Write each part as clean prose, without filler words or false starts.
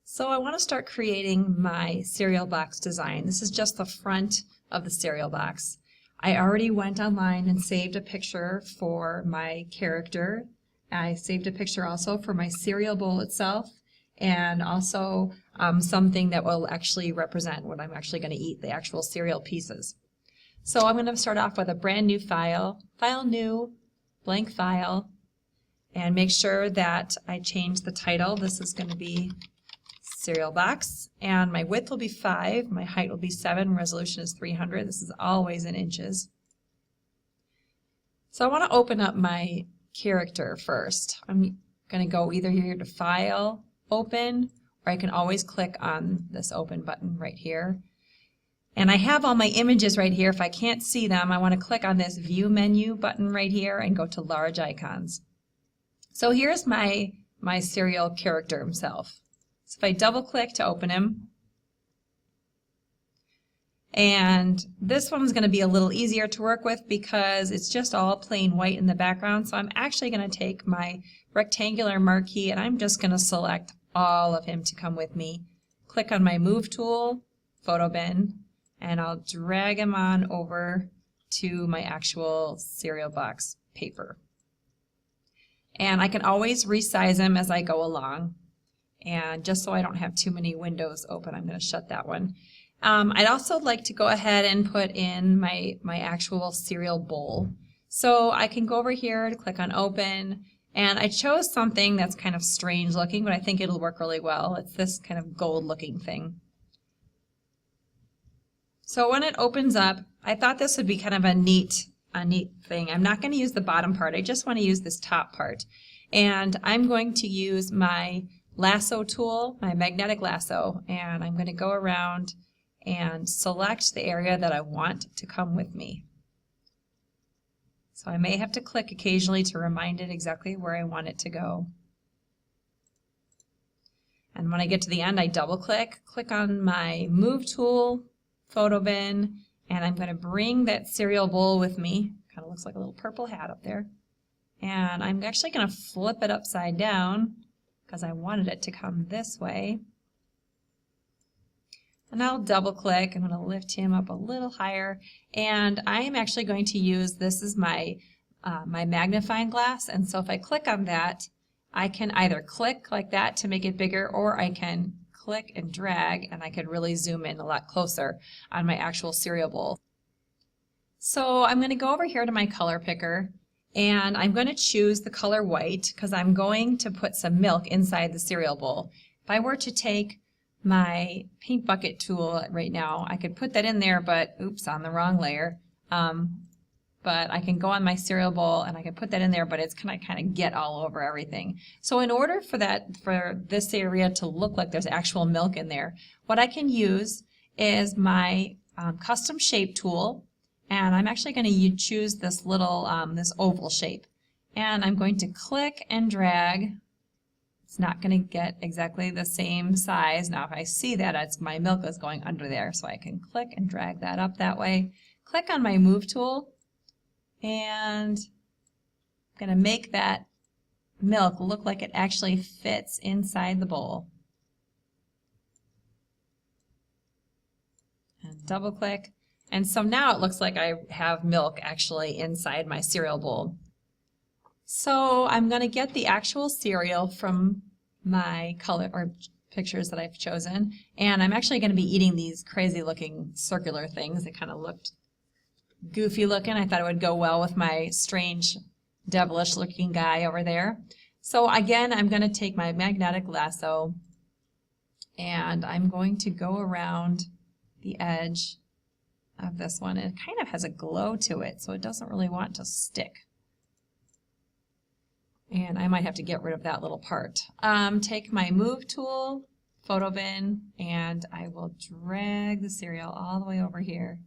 So I want to start creating my cereal box design. This is just the front of the cereal box. I already went online and saved a picture for my character. I saved a picture also for my cereal bowl itself, and also something that will actually represent what I'm actually going to eat, the actual cereal pieces. So I'm going to start off with a brand new file, File New, blank file, and make sure that I change the title. This is going to be cereal box, and my width will be 5, my height will be 7, resolution is 300. This is always in inches. So I want to open up my character first. I'm going to go either here to File, Open, or I can always click on this Open button right here. And I have all my images right here. If I can't see them, I want to click on this View menu button right here and go to Large Icons. So here's my cereal character himself. So if I double click to open him, and this one's going to be a little easier to work with because it's just all plain white in the background. So I'm actually going to take my rectangular marquee and I'm just going to select all of him to come with me. Click on my Move tool, Photo Bin, and I'll drag him on over to my actual cereal box paper. And I can always resize him as I go along. And just so I don't have too many windows open, I'm going to shut that one. I'd also like to go ahead and put in my actual cereal bowl. So I can go over here to click on Open, and I chose something that's kind of strange looking, but I think it'll work really well. It's this kind of gold looking thing. So when it opens up, I thought this would be kind of a neat thing. I'm not going to use the bottom part, I just want to use this top part. And I'm going to use my lasso tool, my magnetic lasso, and I'm going to go around and select the area that I want to come with me. So I may have to click occasionally to remind it exactly where I want it to go. And when I get to the end, I double click on my Move tool, Photo Bin, and I'm going to bring that cereal bowl with me. Kind of looks like a little purple hat up there. And I'm actually going to flip it upside down because I wanted it to come this way. And I'll double click. I'm going to lift him up a little higher, and I am actually going to use, this is my magnifying glass, and so if I click on that, I can either click like that to make it bigger, or I can click and drag and I could really zoom in a lot closer on my actual cereal bowl. So I'm going to go over here to my color picker, and I'm going to choose the color white because I'm going to put some milk inside the cereal bowl. If I were to take my paint bucket tool right now, I could put that in there, but oops, on the wrong layer. But I can go on my cereal bowl and I can put that in there, but it's going to kind of get all over everything. So in order for this area to look like there's actual milk in there, what I can use is my custom shape tool. And I'm actually going to choose this little, this oval shape. And I'm going to click and drag. It's not going to get exactly the same size. Now if I see that, my milk is going under there. So I can click and drag that up that way. Click on my Move tool. And I'm going to make that milk look like it actually fits inside the bowl. And double click. And so now it looks like I have milk actually inside my cereal bowl. So I'm going to get the actual cereal from my color or pictures that I've chosen, and I'm actually going to be eating these crazy looking circular things. They kind of looked goofy looking. I thought it would go well with my strange devilish looking guy over there. So again, I'm going to take my magnetic lasso and I'm going to go around the edge of this one. It kind of has a glow to it, so it doesn't really want to stick. And I might have to get rid of that little part. Take my Move tool, Photo Bin, and I will drag the cereal all the way over here.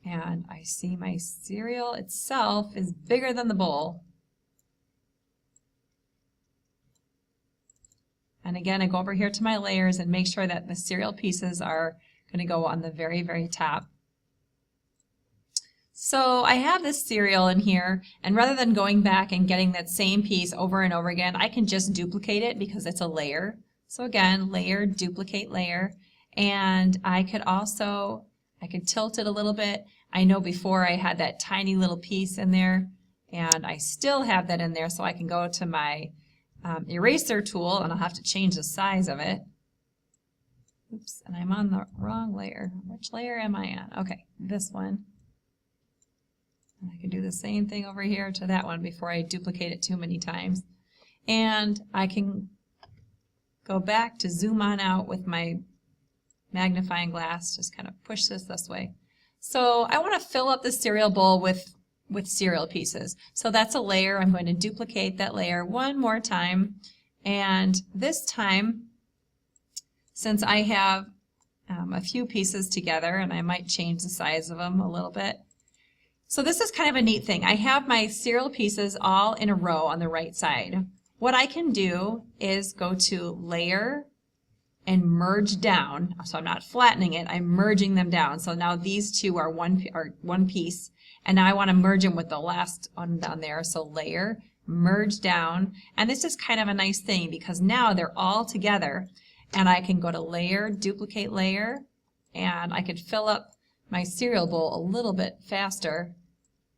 And I see my cereal itself is bigger than the bowl. And again, I go over here to my layers and make sure that the cereal pieces are going to go on the very, very top. So I have this cereal in here, and rather than going back and getting that same piece over and over again, I can just duplicate it because it's a layer. So again, layer, duplicate layer, and I could tilt it a little bit. I know before I had that tiny little piece in there, and I still have that in there, so I can go to my eraser tool, and I'll have to change the size of it. Oops, and I'm on the wrong layer. Which layer am I on? Okay, this one. And I can do the same thing over here to that one before I duplicate it too many times. And I can go back to zoom on out with my magnifying glass, just kind of push this way. So I want to fill up the cereal bowl with cereal pieces. So that's a layer. I'm going to duplicate that layer one more time. And this time, since I have a few pieces together, and I might change the size of them a little bit. So this is kind of a neat thing. I have my cereal pieces all in a row on the right side. What I can do is go to Layer and Merge Down. So I'm not flattening it, I'm merging them down. So now these two are one piece, and now I want to merge them with the last one down there. So Layer, Merge Down, and this is kind of a nice thing because now they're all together, and I can go to Layer, Duplicate Layer, and I could fill up my cereal bowl a little bit faster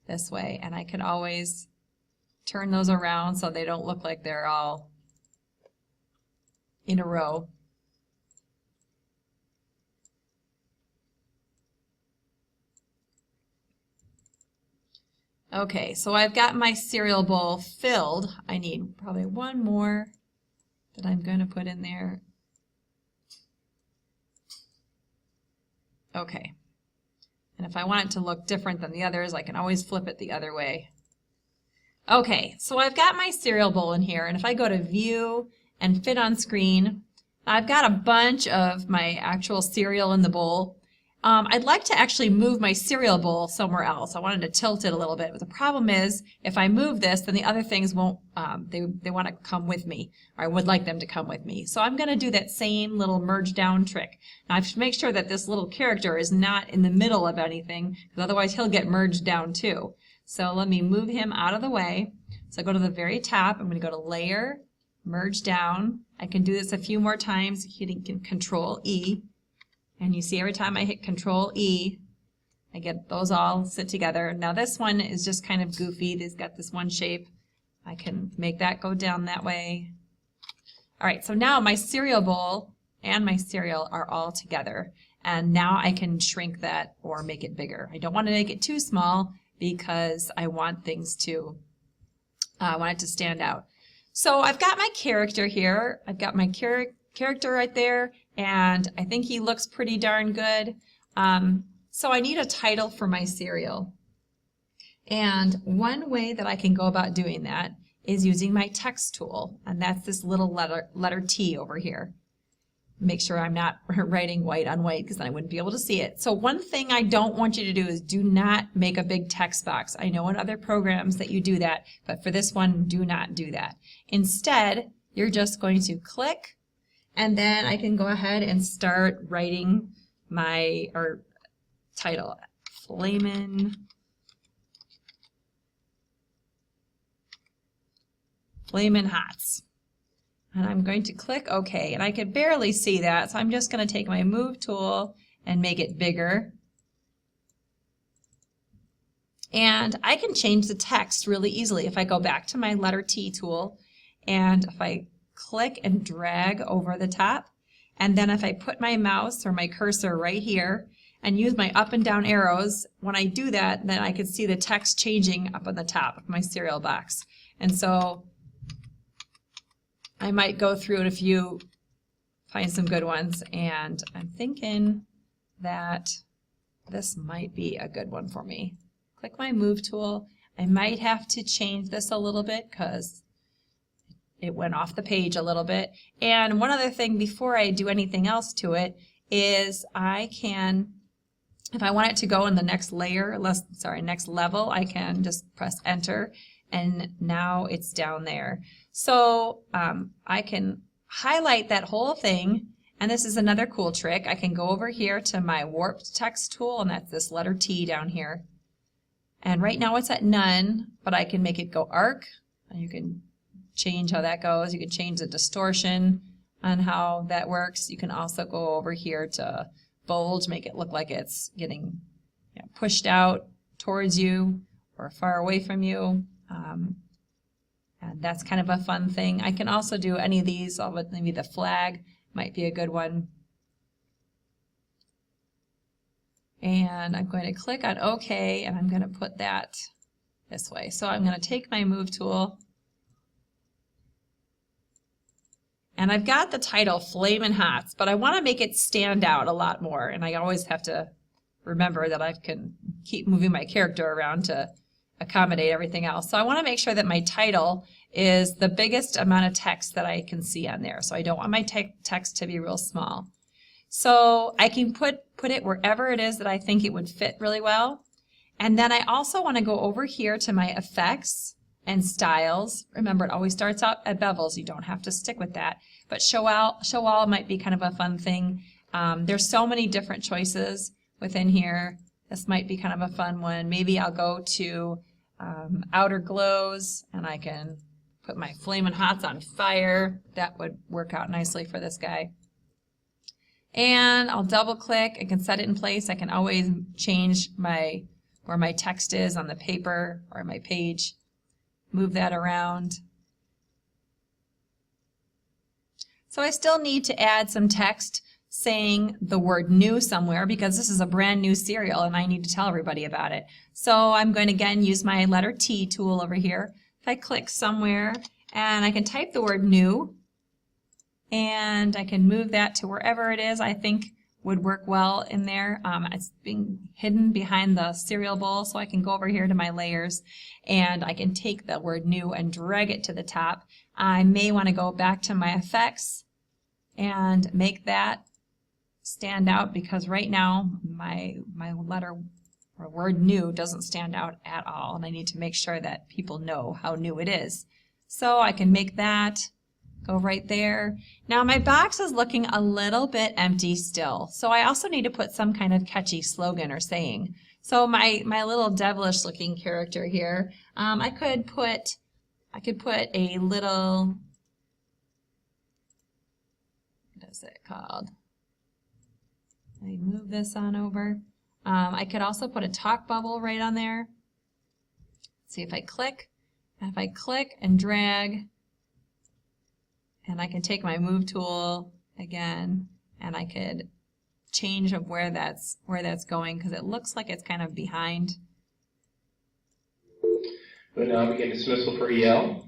this way, and I can always turn those around so they don't look like they're all in a row. Okay, so I've got my cereal bowl filled. I need probably one more that I'm going to put in there. Okay, and if I want it to look different than the others, I can always flip it the other way. Okay, so I've got my cereal bowl in here, and if I go to View and Fit on Screen, I've got a bunch of my actual cereal in the bowl. I'd like to actually move my cereal bowl somewhere else. I wanted to tilt it a little bit, but the problem is if I move this, then the other things won't, they want to come with me, or I would like them to come with me. So I'm going to do that same little merge down trick. Now I have to make sure that this little character is not in the middle of anything, because otherwise he'll get merged down too. So let me move him out of the way. So I go to the very top, I'm going to go to Layer, Merge Down. I can do this a few more times, hitting Control E. And you see every time I hit Control E, I get those all sit together. Now this one is just kind of goofy. It's got this one shape. I can make that go down that way. All right, so now my cereal bowl and my cereal are all together. And now I can shrink that or make it bigger. I don't want to make it too small because I want things to, I want it to stand out. So I've got my character here. I've got my character right there, and I think he looks pretty darn good. So I need a title for my cereal. And one way that I can go about doing that is using my text tool, and that's this little letter T over here. Make sure I'm not writing white on white because then I wouldn't be able to see it. So one thing I don't want you to do is do not make a big text box. I know in other programs that you do that, but for this one, do not do that. Instead, you're just going to click, and then I can go ahead and start writing my title, Flamin' Hots. And I'm going to click OK, and I can barely see that, so I'm just going to take my Move tool and make it bigger. And I can change the text really easily if I go back to my letter T tool, and if I click and drag over the top, and then if I put my mouse or my cursor right here and use my up and down arrows, when I do that, then I can see the text changing up on the top of my cereal box. And so I might go through it find some good ones, and I'm thinking that this might be a good one for me. Click my Move tool. I might have to change this a little bit because it went off the page a little bit. And one other thing before I do anything else to it is I can, if I want it to go in the next layer, next level, I can just press Enter, and now it's down there. So I can highlight that whole thing, and this is another cool trick. I can go over here to my Warped Text tool, and that's this letter T down here. And right now it's at none, but I can make it go arc, and you can change how that goes. You can change the distortion. on how that works. You can also go over here to bold, make it look like it's getting pushed out towards you or far away from you. And that's kind of a fun thing. I can also do any of these, maybe the flag might be a good one. And I'm going to click on OK, and I'm going to put that this way. So I'm going to take my move tool, and I've got the title Flamin' Hots, but I want to make it stand out a lot more, and I always have to remember that I can keep moving my character around to accommodate everything else. So I want to make sure that my title is the biggest amount of text that I can see on there. So I don't want my text to be real small. So I can put it wherever it is that I think it would fit really well. And then I also want to go over here to my effects and styles. Remember, it always starts out at bevels. You don't have to stick with that. But show all might be kind of a fun thing. There's so many different choices within here. This might be kind of a fun one. Maybe I'll go to outer glows, and I can put my Flamin' Hots on fire. That would work out nicely for this guy. And I'll double click. I can set it in place. I can always change where my text is on the paper or my page. Move that around. So I still need to add some text saying the word new somewhere, because this is a brand new cereal and I need to tell everybody about it. So I'm going to again use my letter T tool over here. If I click somewhere, and I can type the word new, and I can move that to wherever it is I think would work well in there. It's being hidden behind the cereal bowl, so I can go over here to my layers, and I can take the word new and drag it to the top. I may want to go back to my effects and make that stand out, because right now my letter or word new doesn't stand out at all, and I need to make sure that people know how new it is. So I can make that go right there. Now my box is looking a little bit empty still, so I also need to put some kind of catchy slogan or saying. So my little devilish looking character here, I could put a little, what is it called? Let me move this on over. I could also put a talk bubble right on there. See if I click, and if I click and drag, and I can take my move tool again, and I could change of where that's going, because it looks like it's kind of behind. But now we get dismissal for EL.